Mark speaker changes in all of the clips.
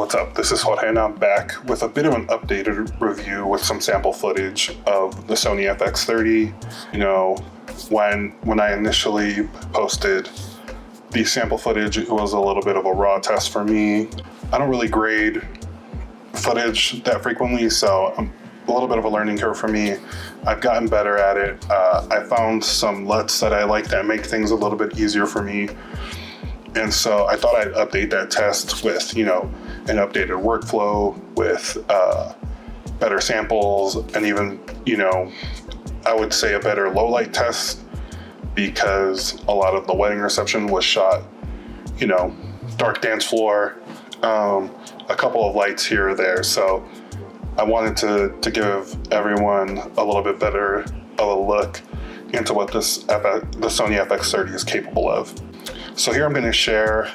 Speaker 1: What's up? This is Jorge and I'm back with a bit of an updated review with some sample footage of the Sony FX30. You know, when I initially posted the sample footage, it was a little bit of a raw test for me. I don't really grade footage that frequently, so a little bit of a learning curve for me. I've gotten better at it. I found some LUTs that I like that make things a little bit easier for me. And so I thought I'd update that test with, you know, an updated workflow with better samples and even, you know, I would say a better low light test, because a lot of the wedding reception was shot, you know, dark dance floor, a couple of lights here or there. So I wanted to give everyone a little bit better of a look into what the Sony FX30 is capable of. So here I'm going to share,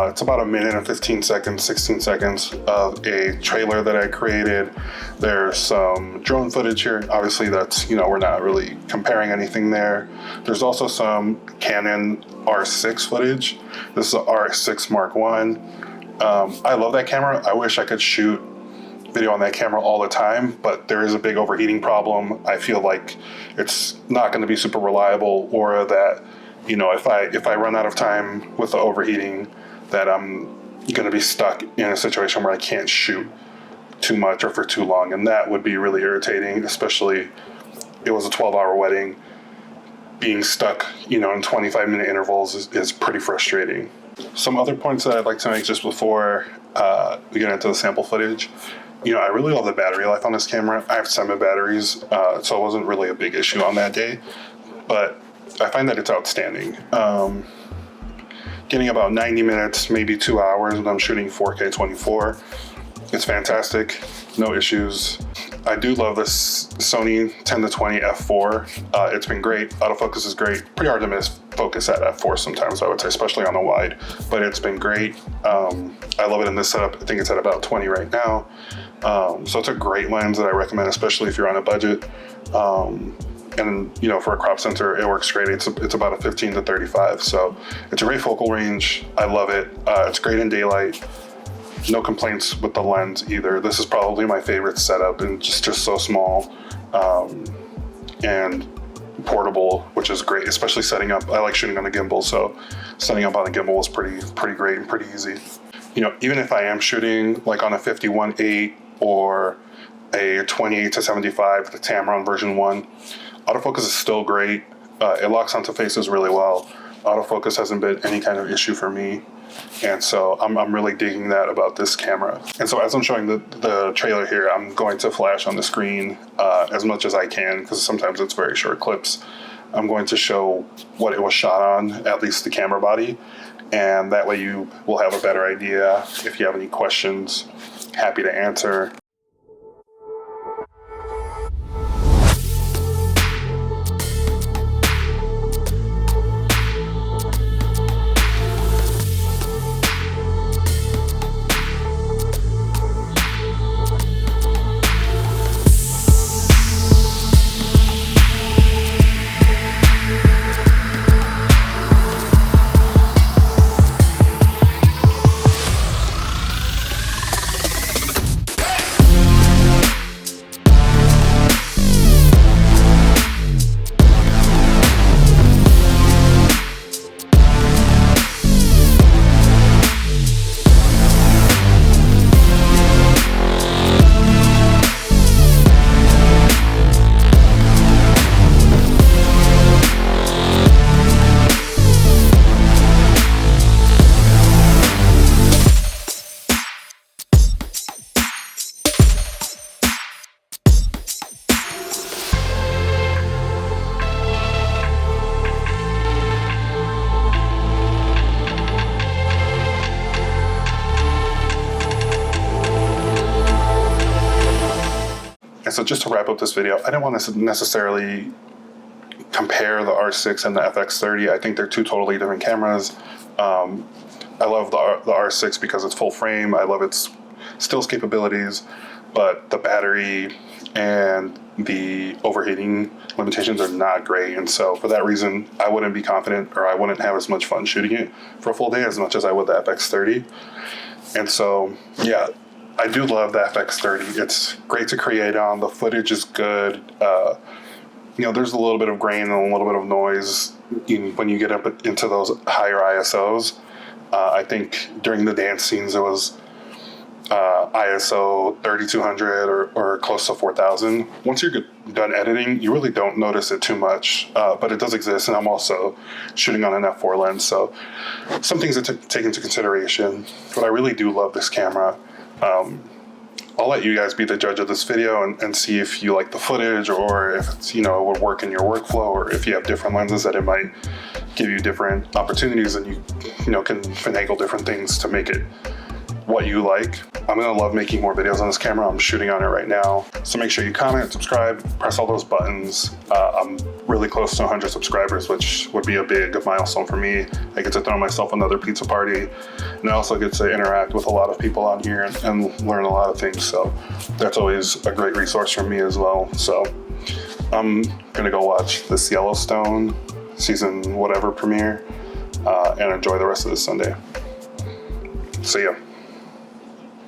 Speaker 1: it's about a minute and 15 seconds, 16 seconds of a trailer that I created. There's some drone footage here. Obviously that's, you know, we're not really comparing anything there. There's also some Canon R6 footage. This is the R6 Mark I. I love that camera. I wish I could shoot video on that camera all the time, but there is a big overheating problem. I feel like it's not going to be super reliable, or that, you know, if I run out of time with the overheating, that I'm going to be stuck in a situation where I can't shoot too much or for too long, and that would be really irritating. Especially, it was a 12-hour wedding. Being stuck, you know, in 25-minute intervals is pretty frustrating. Some other points that I'd like to make just before we get into the sample footage. You know, I really love the battery life on this camera. I have semi batteries, so it wasn't really a big issue on that day, but I find that it's outstanding. Getting about 90 minutes, maybe 2 hours when I'm shooting 4K 24. It's fantastic, no issues. I do love this Sony 10-20 f4. It's been great. Autofocus is great. Pretty hard to miss focus at f4 sometimes, I would say, especially on the wide, but it's been great. I love it in this setup. I think it's at about 20 right now. So it's a great lens that I recommend, especially if you're on a budget. And you know, for a crop sensor, it works great. It's about a 15 to 35. So it's a great focal range. I love it. It's great in daylight. No complaints with the lens either. This is probably my favorite setup, and just so small and portable, which is great, especially setting up. I like shooting on a gimbal, so setting up on a gimbal is pretty great and pretty easy. You know, even if I am shooting like on a 51.8 or a 28 to 75, the Tamron version 1, autofocus is still great. It locks onto faces really well. Autofocus hasn't been any kind of issue for me, and so I'm really digging that about this camera. And so as I'm showing the trailer here, I'm going to flash on the screen as much as I can, because sometimes it's very short clips. I'm going to show what it was shot on, at least the camera body, and that way you will have a better idea. If you have any questions, happy to answer. And so just to wrap up this video, I didn't want to necessarily compare the R6 and the FX30. I think they're two totally different cameras. I love the R6 because it's full frame. I love its stills capabilities, but the battery and the overheating limitations are not great. And so for that reason, I wouldn't be confident, or I wouldn't have as much fun shooting it for a full day as much as I would the FX30. And so, yeah, I do love the FX30. It's great to create on. The footage is good. You know, there's a little bit of grain and a little bit of noise when you get up into those higher ISOs. I think during the dance scenes, it was ISO 3200 or close to 4000. Once you're done editing, you really don't notice it too much, but it does exist, and I'm also shooting on an f4 lens, so some things to take into consideration. But I really do love this camera. I'll let you guys be the judge of this video and see if you like the footage, or if it's, you know, it would work in your workflow, or if you have different lenses that it might give you different opportunities, and you know, can finagle different things to make it what you like. I'm gonna love making more videos on this camera. I'm shooting on it right now. So make sure you comment, subscribe, press all those buttons. I'm really close to 100 subscribers, which would be a big milestone for me. I get to throw myself another pizza party, and I also get to interact with a lot of people on here and learn a lot of things. So that's always a great resource for me as well. So I'm gonna go watch this Yellowstone season whatever premiere and enjoy the rest of this Sunday. See ya.